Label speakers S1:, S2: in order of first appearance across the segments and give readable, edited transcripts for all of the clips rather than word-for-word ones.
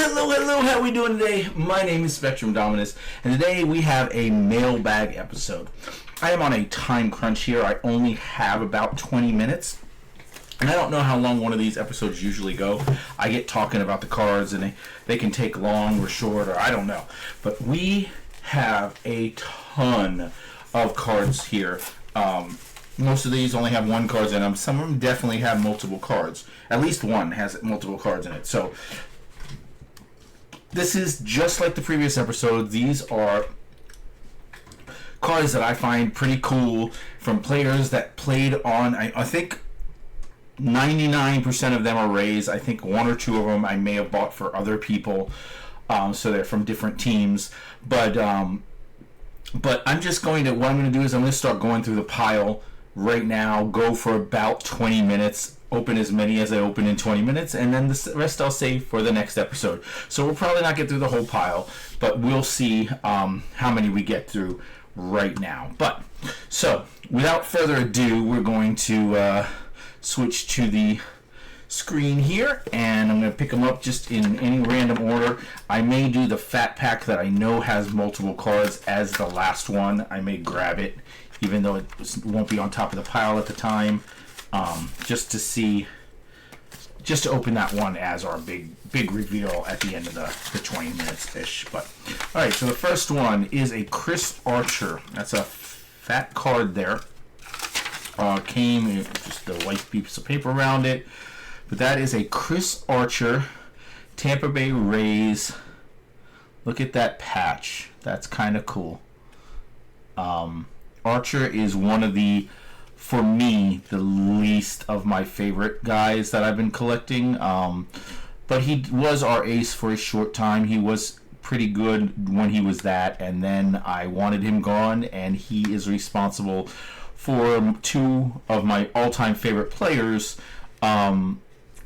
S1: Hello, how are we doing today? My name is Spectrum Dominus, and today we have a mailbag episode. I am on a time crunch here. I only have about 20 minutes, and I don't know how long one of these episodes usually go. I get talking about the cards, and they can take long or short, or I don't know. But we have a ton of cards here. Most of these only have one card in them. Some of them definitely have multiple cards. At least one has multiple cards in it. So this is just like the previous episode. These are cards that I find pretty cool from players that played on, I think 99% of them are Rays. I think one or two of them I may have bought for other people. So they're from different teams. But I'm just what I'm going to do is I'm going to start going through the pile right now, go for about 20 minutes, open as many as I open in 20 minutes, and then the rest I'll save for the next episode. So we'll probably not get through the whole pile, but we'll see how many we get through right now. So without further ado, we're going to switch to the screen here, and I'm going to pick them up just in any random order. I may do the fat pack that I know has multiple cards as the last one. I may grab it, even though it won't be on top of the pile at the time, just to open that one as our big reveal at the end of the 20 minutes ish. But all right, so the first one is a Chris Archer. That's a fat card there. Came just the white piece of paper around it, but that is a Chris Archer, Tampa Bay Rays. Look at that patch. That's kind of cool. Archer is one of for me, the least of my favorite guys that I've been collecting. But he was our ace for a short time. He was pretty good when he was that, and then I wanted him gone, and he is responsible for two of my all-time favorite players,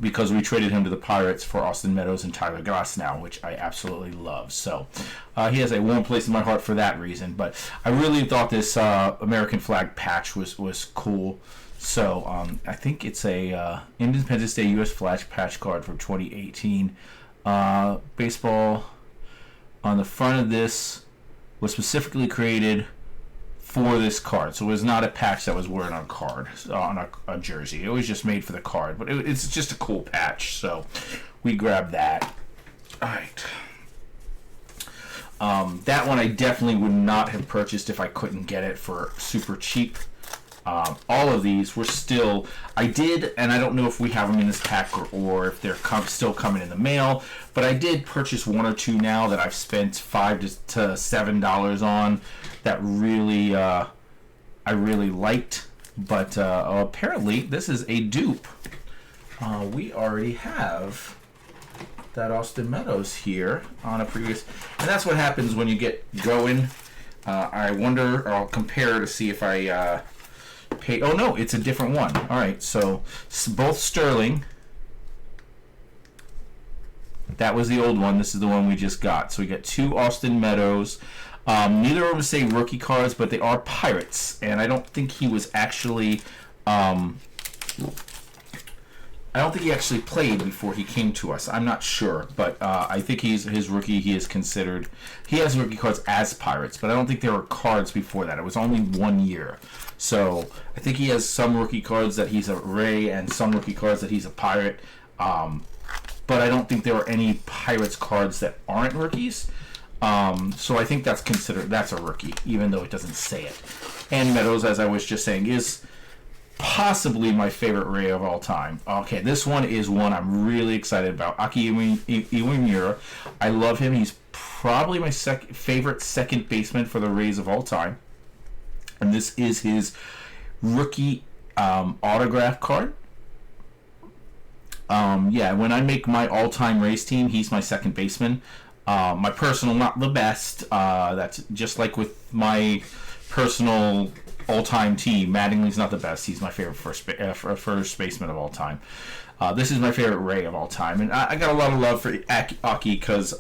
S1: because we traded him to the Pirates for Austin Meadows and Tyler Glasnow, which I absolutely love. So he has a warm place in my heart for that reason. But I really thought this American flag patch was cool. So I think it's a Independence Day U.S. Flash patch card from 2018. Baseball on the front of this was specifically created for this card, so it was not a patch that was worn on a card, on a jersey. It was just made for the card, but it's just a cool patch, so we grabbed that. All right. That one I definitely would not have purchased if I couldn't get it for super cheap. All of these were still, I did, and I don't know if we have them in this pack or if they're still coming in the mail, but I did purchase one or two now that I've spent $5 to $7 on that really I really liked, but apparently this is a dupe. We already have that Austin Meadows here on a previous, and that's what happens when you get going. I wonder, or I'll compare to see if I pay. Oh no, it's a different one. All right, so both Sterling. That was the old one. This is the one we just got. So we got two Austin Meadows. Neither of them say rookie cards, but they are Pirates, and I don't think he was actually. I don't think he actually played before he came to us. I'm not sure, but I think his rookie. He is considered. He has rookie cards as Pirates, but I don't think there were cards before that. It was only 1 year, so I think he has some rookie cards that he's a Ray and some rookie cards that he's a Pirate. But I don't think there were any Pirates cards that aren't rookies. So I think that's a rookie, even though it doesn't say it. And Meadows, as I was just saying, is possibly my favorite Ray of all time. Okay, this one is one I'm really excited about. Aki Iwamura. I love him. He's probably my favorite second baseman for the Rays of all time. And this is his rookie autograph card. When I make my all-time Rays team, he's my second baseman. My personal, not the best. That's just like with my personal all-time team. Mattingly's not the best. He's my favorite first baseman of all time. This is my favorite Ray of all time, and I got a lot of love for Aki because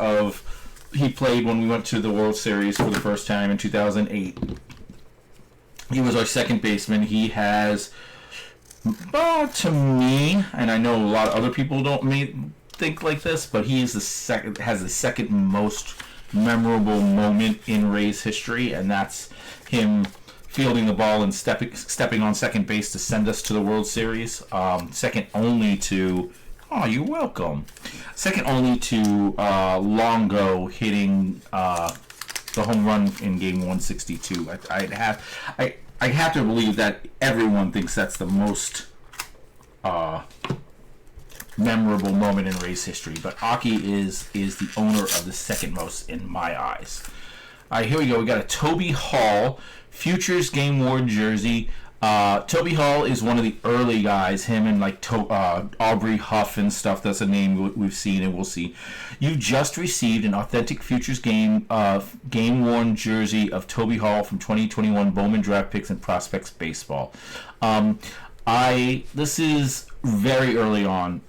S1: he played when we went to the World Series for the first time in 2008. He was our second baseman. He has, to me, and I know a lot of other people don't think like this, but he is has the second most memorable moment in Rays history, and that's him fielding the ball and stepping on second base to send us to the World Series. Second only to, oh, you're welcome. Second only to Longo hitting the home run in Game 162. I have to believe that everyone thinks that's the most memorable moment in Rays history, but Aki is the owner of the second most in my eyes. All right, here we go. We got a Toby Hall Futures Game Worn jersey. Toby Hall is one of the early guys. Him and like Aubrey Huff and stuff. That's a name we've seen and we'll see. You just received an authentic Futures Game worn jersey of Toby Hall from 2021 Bowman Draft Picks and Prospects Baseball. This is very early on.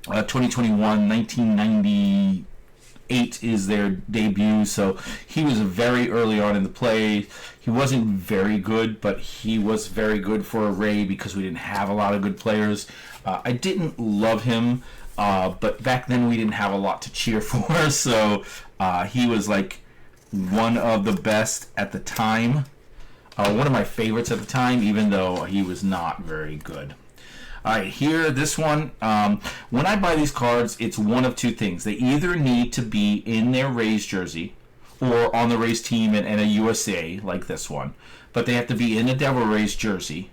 S1: 2021, 1998 is their debut, so he was very early on in the play. He wasn't very good, but he was very good for a Ray because we didn't have a lot of good players. I didn't love him, but back then we didn't have a lot to cheer for, so he was like one of the best at the time. One of my favorites at the time, even though he was not very good. All right, here, this one, when I buy these cards, it's one of two things. They either need to be in their Rays jersey or on the Rays team and a USA, like this one. But they have to be in a Devil Rays jersey.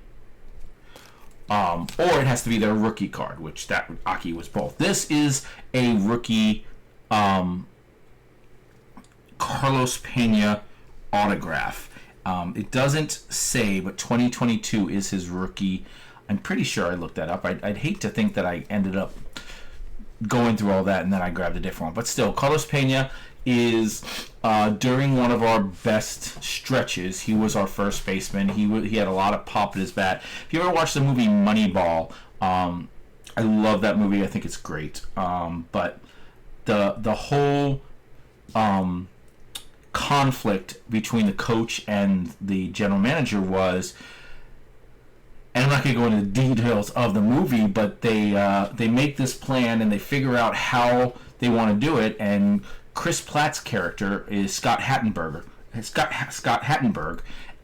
S1: Or it has to be their rookie card, which that Aki was both. This is a rookie Carlos Pena autograph. It doesn't say, but 2022 is his rookie. I'm pretty sure I looked that up. I'd hate to think that I ended up going through all that and then I grabbed a different one. But still, Carlos Pena is, during one of our best stretches, he was our first baseman. He had a lot of pop in his bat. If you ever watched the movie Moneyball, I love that movie. I think it's great. But the whole conflict between the coach and the general manager was, and I'm not going to go into the details of the movie, but they make this plan and they figure out how they want to do it. And Chris Platt's character is Scott Hattenberg,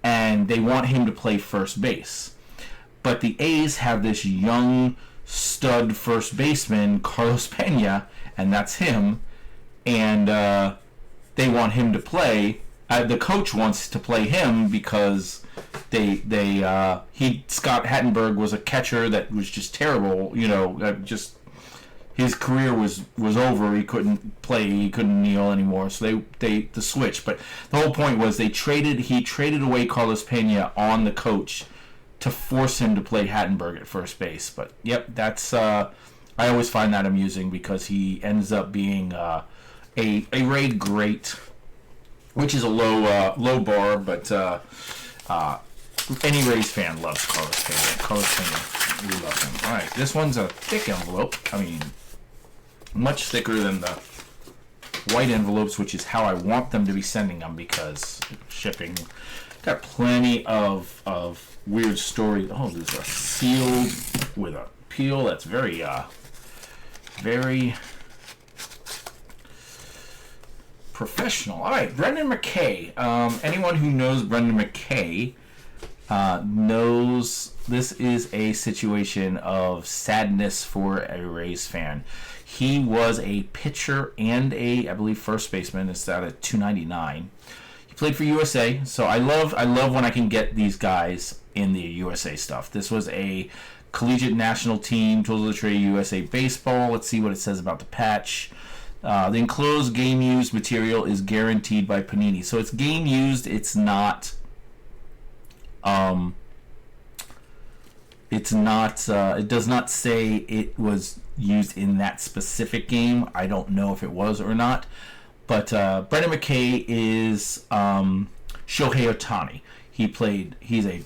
S1: and they want him to play first base. But the A's have this young stud first baseman, Carlos Pena, and that's him. And they want him to play. The coach wants to play him because Scott Hattenberg was a catcher that was just terrible. Just his career was over. He couldn't play. He couldn't kneel anymore. So they switched. But the whole point was he traded away Carlos Pena on the coach to force him to play Hattenberg at first base. But yep, that's I always find that amusing because he ends up being a Ray great, which is a low bar, but any Rays fan loves Carlos Pena. Carlos Pena, we love him. All right, this one's a thick envelope. I mean, much thicker than the white envelopes, which is how I want them to be sending them because shipping. Got plenty of weird stories. Oh, there's a sealed with a peel. That's very professional. All right, Brendan McKay. Anyone who knows Brendan McKay knows this is a situation of sadness for a Rays fan. He was a pitcher and I believe, first baseman. It's out at 299. He played for USA, so I love when I can get these guys in the USA stuff. This was a collegiate national team, Tools of the Trade USA baseball. Let's see what it says about the patch. The enclosed game used material is guaranteed by Panini. So it's game used. It's not. It does not say it was used in that specific game. I don't know if it was or not. But Brendan McKay is Shohei Ohtani. He's a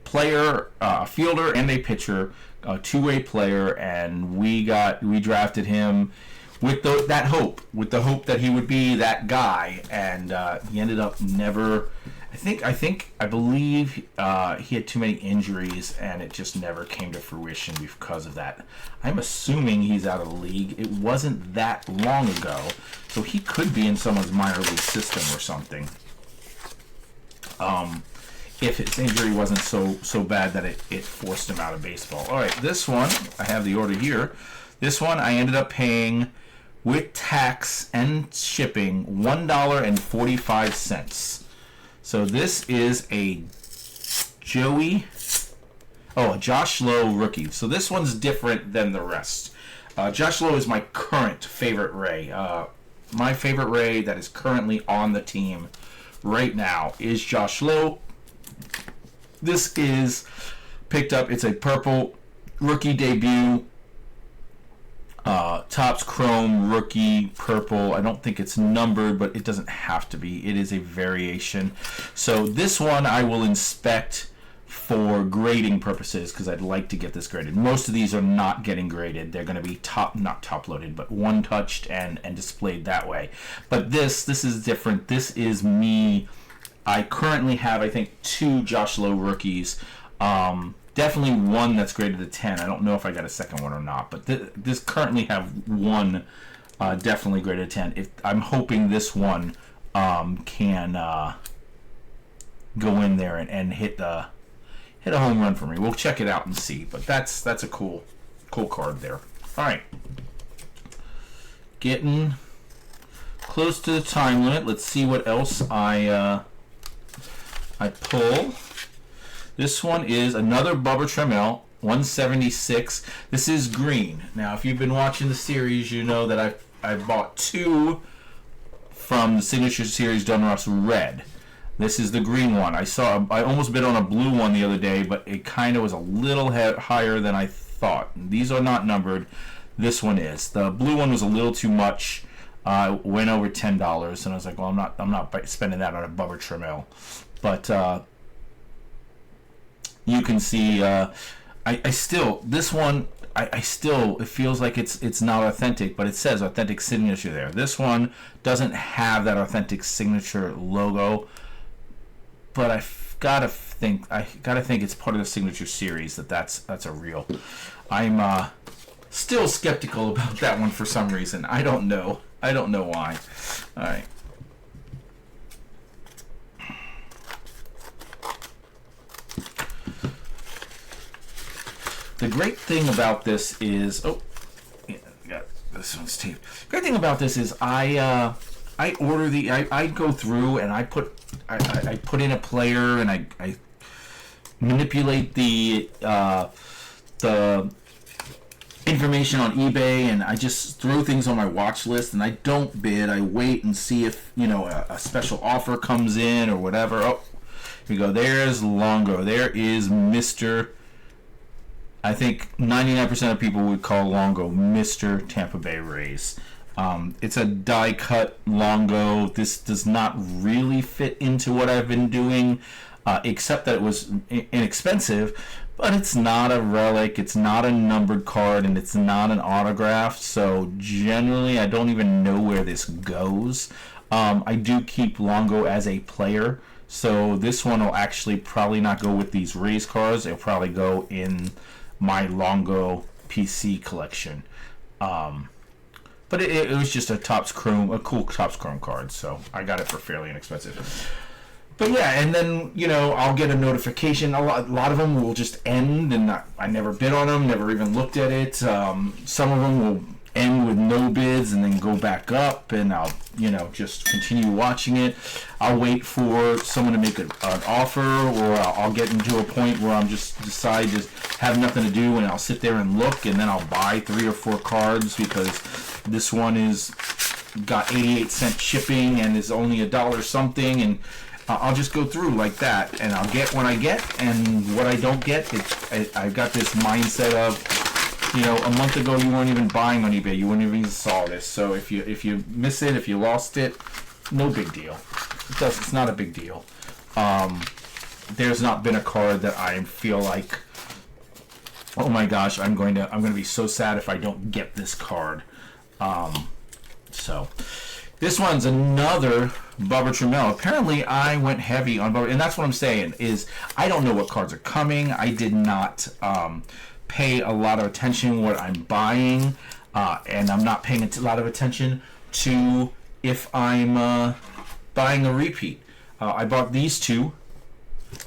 S1: player, a fielder, and a pitcher, a two-way player, and we drafted him with the hope that he would be that guy, and he ended up never I believe he had too many injuries, and it just never came to fruition because of that. I'm assuming he's out of the league. It wasn't that long ago, so he could be in someone's minor league system or something. If his injury wasn't so bad that it forced him out of baseball. All right, this one, I have the order here. This one I ended up paying with tax and shipping $1.45. So this is a Josh Lowe rookie. So this one's different than the rest. Josh Lowe is my current favorite Ray. My favorite Ray that is currently on the team right now is Josh Lowe. This is picked up. It's a purple rookie debut. Topps Chrome rookie purple. I don't think it's numbered, but it doesn't have to be. It is a variation. So this one I will inspect for grading purposes because I'd like to get this graded. Most of these are not getting graded. They're going to be not top loaded, but one touched and displayed that way. But this is different. This is me. I currently have, I think, 2 Josh Lowe rookies. Definitely one that's graded a 10. I don't know if I got a second one or not, but this currently have one definitely graded a 10. I'm hoping this one can go in there and hit a home run for me. We'll check it out and see. But that's a cool card there. All right, getting close to the time limit. Let's see what else I pull. This one is another Bubba Trammell, 176. This is green. Now, if you've been watching the series, you know that I've bought 2 from the Signature Series Donruss Red. This is the green one. I almost bid on a blue one the other day, but it kind of was a little higher than I thought. These are not numbered. This one is. The blue one was a little too much. Went over $10, and I was like, well, I'm not spending that on a Bubba Trammell. But you can see, it feels like it's not authentic, but it says authentic signature there. This one doesn't have that authentic signature logo, but I gotta think it's part of the Signature Series that's a real. I'm still skeptical about that one for some reason. I don't know why. All right. The great thing about this is, this one's taped. Great thing about this is I order I go through and I put in a player and I manipulate the information on eBay, and I just throw things on my watch list, and I don't bid. I wait and see if a special offer comes in or whatever. Oh, here we go. There's Longo. There is Mr. I think 99% of people would call Longo Mr. Tampa Bay Rays. It's a die cut Longo. This does not really fit into what I've been doing, except that it was inexpensive, but it's not a relic, it's not a numbered card, and it's not an autograph, so generally I don't even know where this goes. I do keep Longo as a player, so this one will actually probably not go with these Rays cards. It'll probably go in my Longo PC collection. But it was just a cool Topps Chrome card, so I got it for fairly inexpensive. But yeah, and then, I'll get a notification. A lot of them will just end, and I never bid on them, never even looked at it. Some of them will end with no bids and then go back up, and I'll, just continue watching it. I'll wait for someone to make an offer, or I'll get into a point where I'm just decide to have nothing to do, and I'll sit there and look, and then I'll buy 3 or 4 cards because this one is got 88-cent shipping and is only $1 something, and I'll just go through like that, and I'll get what I get, and what I don't get, I've got this mindset of, a month ago you weren't even buying on eBay, you wouldn't even saw this, so if you miss it, if you lost it, no big deal. It's not a big deal. There's not been a card that I feel like, oh my gosh, I'm going to be so sad if I don't get this card. So This one's another Bubba Trammell. Apparently, I went heavy on Bubba, and that's what I'm saying, is I don't know what cards are coming. I did not pay a lot of attention what I'm buying, and I'm not paying a lot of attention to if I'm buying a repeat. I bought these two,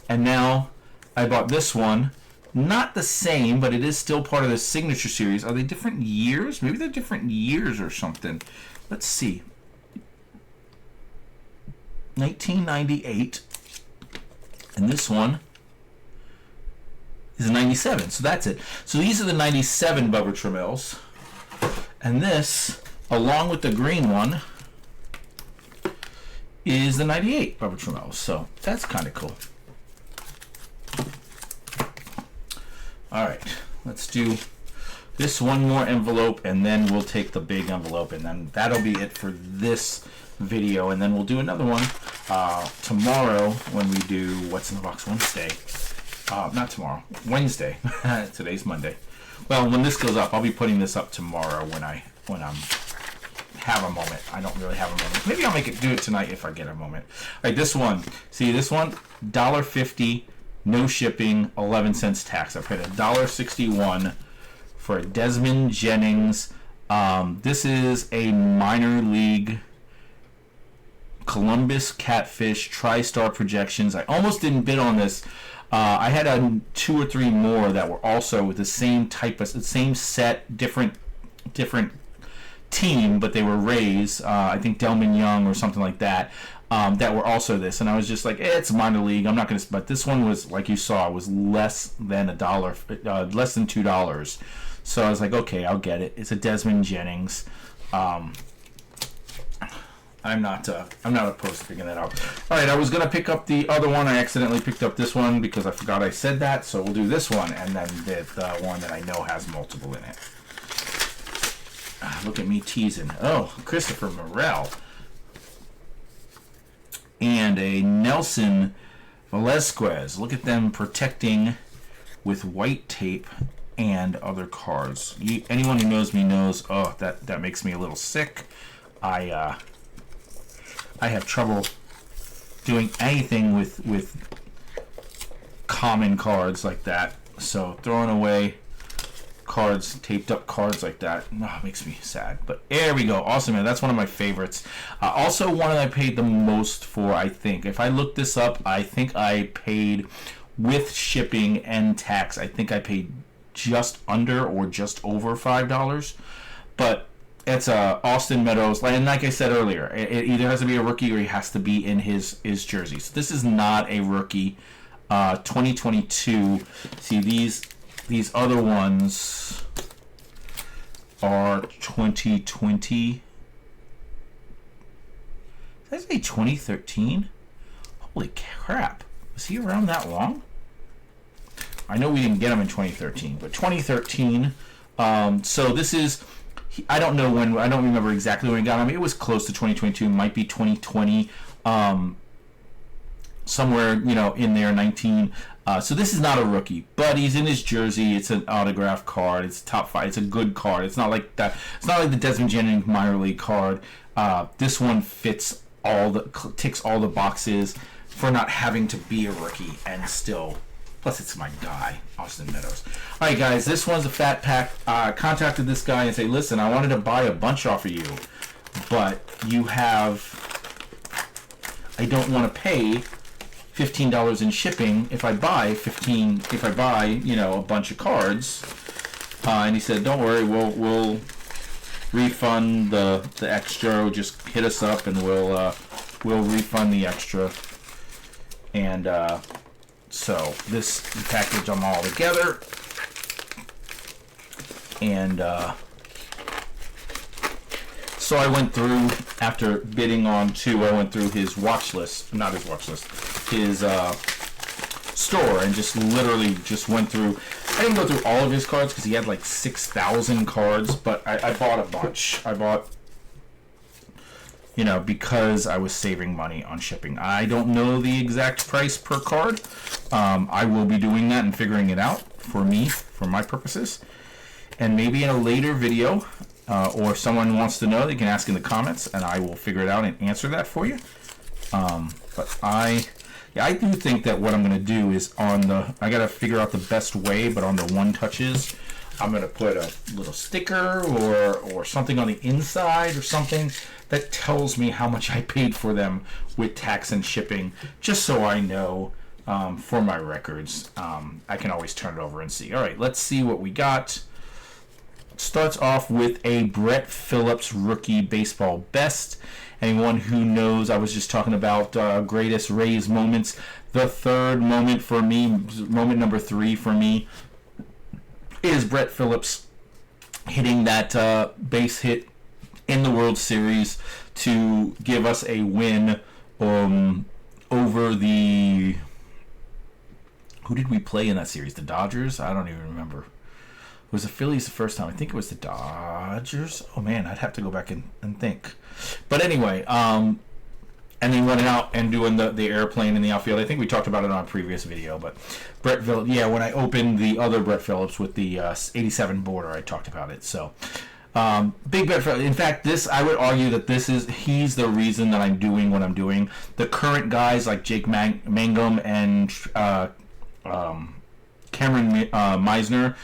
S1: and now I bought this one. Not the same, but it is still part of the Signature Series. Are they different years? Maybe they're different years or something. Let's see. 1998, and this one is 97, so that's it. So these are the 97 Bubba Trammells, and this, along with the green one, is the 98 Bubba Trammells, so that's kind of cool. Alright, let's do this one more envelope, and then we'll take the big envelope, and then that'll be it for this video, and then we'll do another one tomorrow when we do What's in the Box Wednesday. Not tomorrow, Wednesday. Today's Monday. Well, when this goes up, I'll be putting this up tomorrow when I'm have a moment. I don't really have a moment. Maybe I'll do it tonight if I get a moment. All right, this one. See this one? $1.50, no shipping, 11 cents tax. I paid $1.61 for a Desmond Jennings. This is a minor league Columbus Catfish TriStar Projections. I almost didn't bid on this. I had 2 or 3 more that were also with the same type of, same set, different team, but they were Rays. I think Delman Young or something like that. That were also this, and I was just like, it's a minor league. I'm not going to. But this one was, like you saw, was less than $1, less than $2. So I was like, okay, I'll get it. It's a Desmond Jennings. I'm not opposed to picking that up. All right, I was gonna pick up the other one. I accidentally picked up this one because I forgot I said that. So we'll do this one, and then the one that I know has multiple in it. Look at me teasing. Oh, Christopher Morel and a Nelson Velasquez. Look at them protecting with white tape and other cards. Anyone who knows me knows. Oh, that makes me a little sick. I have trouble doing anything with common cards like that. So throwing away cards, taped up cards like that, makes me sad. But there we go. Awesome, man. That's one of my favorites. Also one that I paid the most for, I think. If I look this up, I think I paid, with shipping and tax, I think I paid just under or just over $5. But it's Austin Meadows, and like I said earlier, it either has to be a rookie or he has to be in his jersey. So this is not a rookie. 2022. See, these other ones are 2020. Does that say 2013? Holy crap! Was he around that long? I know we didn't get him in 2013, but 2013. So this is. I don't know when. I don't remember exactly when we got him. It was close to 2022. Might be 2020. Somewhere, in there, 19. So this is not a rookie, but he's in his jersey. It's an autograph card. It's top 5. It's a good card. It's not like that. It's not like the Desmond Jennings minor league card. This one ticks all the boxes for not having to be a rookie and still. Plus, it's my guy, Austin Meadows. All right, guys, this one's a fat pack. Contacted this guy and say, listen, I wanted to buy a bunch off of you, but I don't want to pay $15 in shipping if I buy a bunch of cards. And he said, don't worry, we'll refund the extra. Just hit us up and we'll refund the extra. And so this package them all together, and so I went through, after bidding on 2, I went through his watch list, not his watch list, his store, and just literally just went through. I didn't go through all of his cards because he had like 6,000 cards, but I bought a bunch. I bought, because I was saving money on shipping. I don't know the exact price per card. I will be doing that and figuring it out for my purposes. And maybe in a later video, or someone wants to know, they can ask in the comments, and I will figure it out and answer that for you. But I do think that what I'm going to do is I got to figure out the best way, but on the one touches, I'm going to put a little sticker or something on the inside or something that tells me how much I paid for them with tax and shipping, just so I know for my records. I can always turn it over and see. All right, let's see what we got. Starts off with a Brett Phillips rookie baseball best. Anyone who knows, I was just talking about greatest Rays moments. The third moment for me, moment number 3 for me, is Brett Phillips hitting that base hit in the World Series to give us a win over the... Who did we play in that series? The Dodgers? I don't even remember. It was the Phillies the first time. I think it was the Dodgers. Oh man, I'd have to go back and think. But anyway, and then running out and doing the airplane in the outfield. I think we talked about it on a previous video. But Brett Phillips, yeah, when I opened the other Brett Phillips with the 87 border, I talked about it. So big Brett Phillips. In fact, I would argue that he's the reason that I'm doing what I'm doing. The current guys like Jake Mangum and Cameron Meisner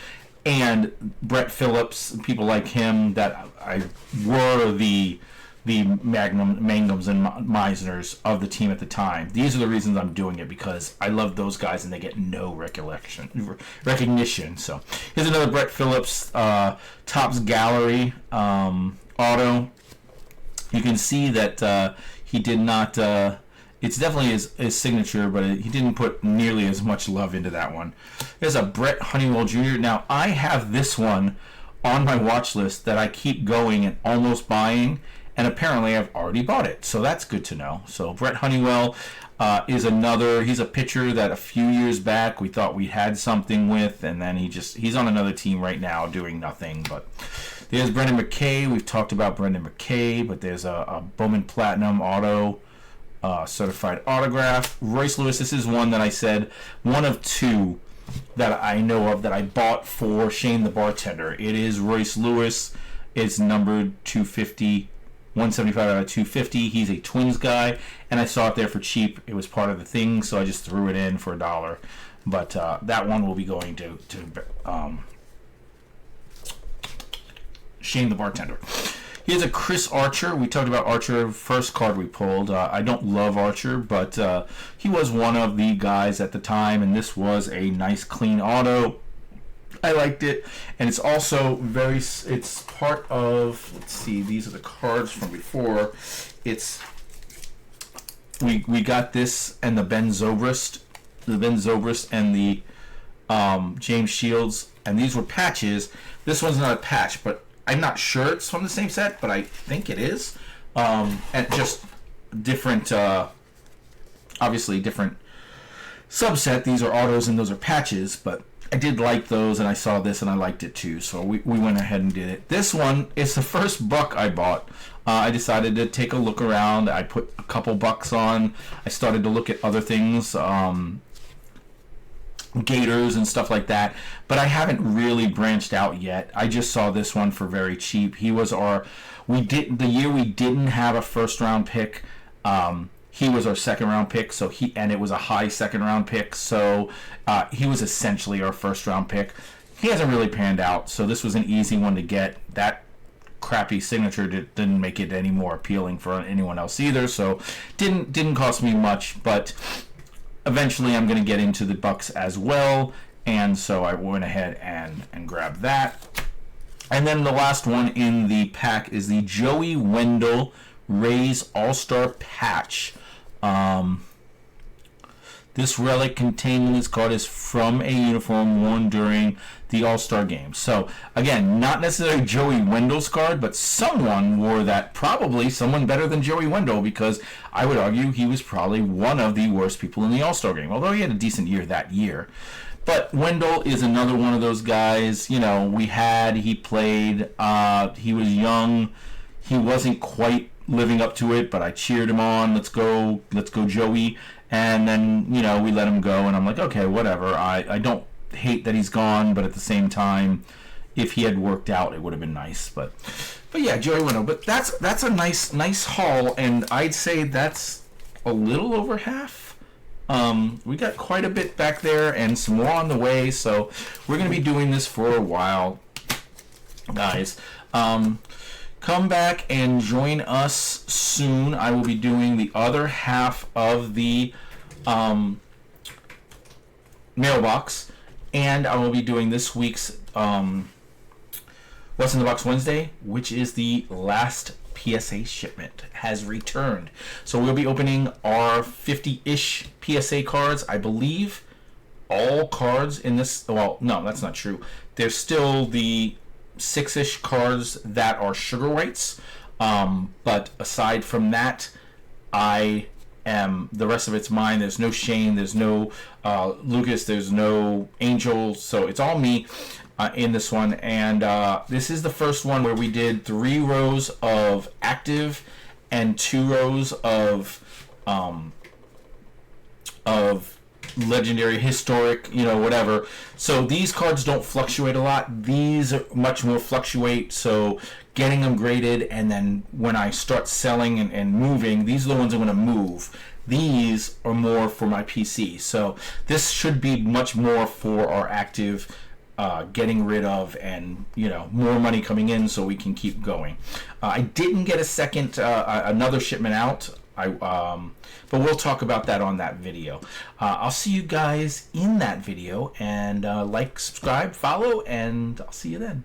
S1: and Brett Phillips, people like him that I were the Mangums and Meisners of the team at the time. These are the reasons I'm doing it, because I love those guys and they get no recognition. So here's another Brett Phillips Topps Gallery auto. You can see that he did not... it's definitely his signature, but he didn't put nearly as much love into that one. There's a Brett Honeywell Jr. Now, I have this one on my watch list that I keep going and almost buying, and apparently I've already bought it, so that's good to know. So Brett Honeywell is he's a pitcher that a few years back we thought we had something with, and then he's on another team right now doing nothing. But there's Brendan McKay. We've talked about Brendan McKay, but there's a Bowman Platinum auto. Certified autograph. Royce Lewis, this is one that I said, one of 2 that I know of that I bought for Shane the Bartender. It is Royce Lewis. It's numbered 250, 175 out of 250. He's a Twins guy, and I saw it there for cheap. It was part of the thing, so I just threw it in for $1. But that one will be going to Shane the Bartender. Here's a Chris Archer. We talked about Archer, first card we pulled. I don't love Archer, but he was one of the guys at the time, and this was a nice, clean auto. I liked it, and it's also it's part of, let's see, these are the cards from before. We got this and the Ben Zobrist and the James Shields, and these were patches. This one's not a patch, but I'm not sure it's from the same set, but I think it is. And just different, obviously different subset. These are autos and those are patches, but I did like those, and I saw this and I liked it too, so we went ahead and did it. This one is the first buck I bought. I decided to take a look around. I put a couple bucks on. I started to look at other things, Gators and stuff like that, but I haven't really branched out yet. I just saw this one for very cheap. He was the year we didn't have a first round pick, he was our second round pick, and it was a high second round pick, so he was essentially our first round pick. He hasn't really panned out, so this was an easy one to get. That crappy signature didn't make it any more appealing for anyone else either, so didn't cost me much, but eventually I'm going to get into the Bucks as well, and so I went ahead and grabbed that. And then the last one in the pack is the Joey Wendell Rays All-Star Patch. This relic contained in this card is from a uniform worn during the All-Star game. So, again, not necessarily Joey Wendell's card, but someone wore that. Probably someone better than Joey Wendell, because I would argue he was probably one of the worst people in the All-Star game, although he had a decent year that year. But Wendell is another one of those guys, he played, he was young, he wasn't quite living up to it, but I cheered him on. Let's go Joey. And then, we let him go, and I'm like, okay, whatever. I don't hate that he's gone, but at the same time, if he had worked out, it would have been nice. But yeah, Joey Wino. But that's a nice haul, and I'd say that's a little over half. We got quite a bit back there and some more on the way, so we're going to be doing this for a while, guys. Come back and join us soon. I will be doing the other half of the mailbox, and I will be doing this week's What's in the Box Wednesday, which is the last PSA shipment has returned. So we'll be opening our 50-ish PSA cards. I believe all cards in this, well, no, that's not true. There's still the 6-ish cards that are sugar whites. But aside from that, the rest of it's mine. There's no Shane, there's no Lucas, there's no Angel, so it's all me in this one. And this is the first one where we did 3 rows of active and 2 rows of legendary, historic, whatever. So these cards don't fluctuate a lot. These are much more fluctuate, so getting them graded, and then when I start selling and moving, these are the ones I'm going to move. These are more for my PC. So this should be much more for our active, getting rid of, and more money coming in so we can keep going. I didn't get a second another shipment out. But we'll talk about that on that video. I'll see you guys in that video, and like, subscribe, follow, and I'll see you then.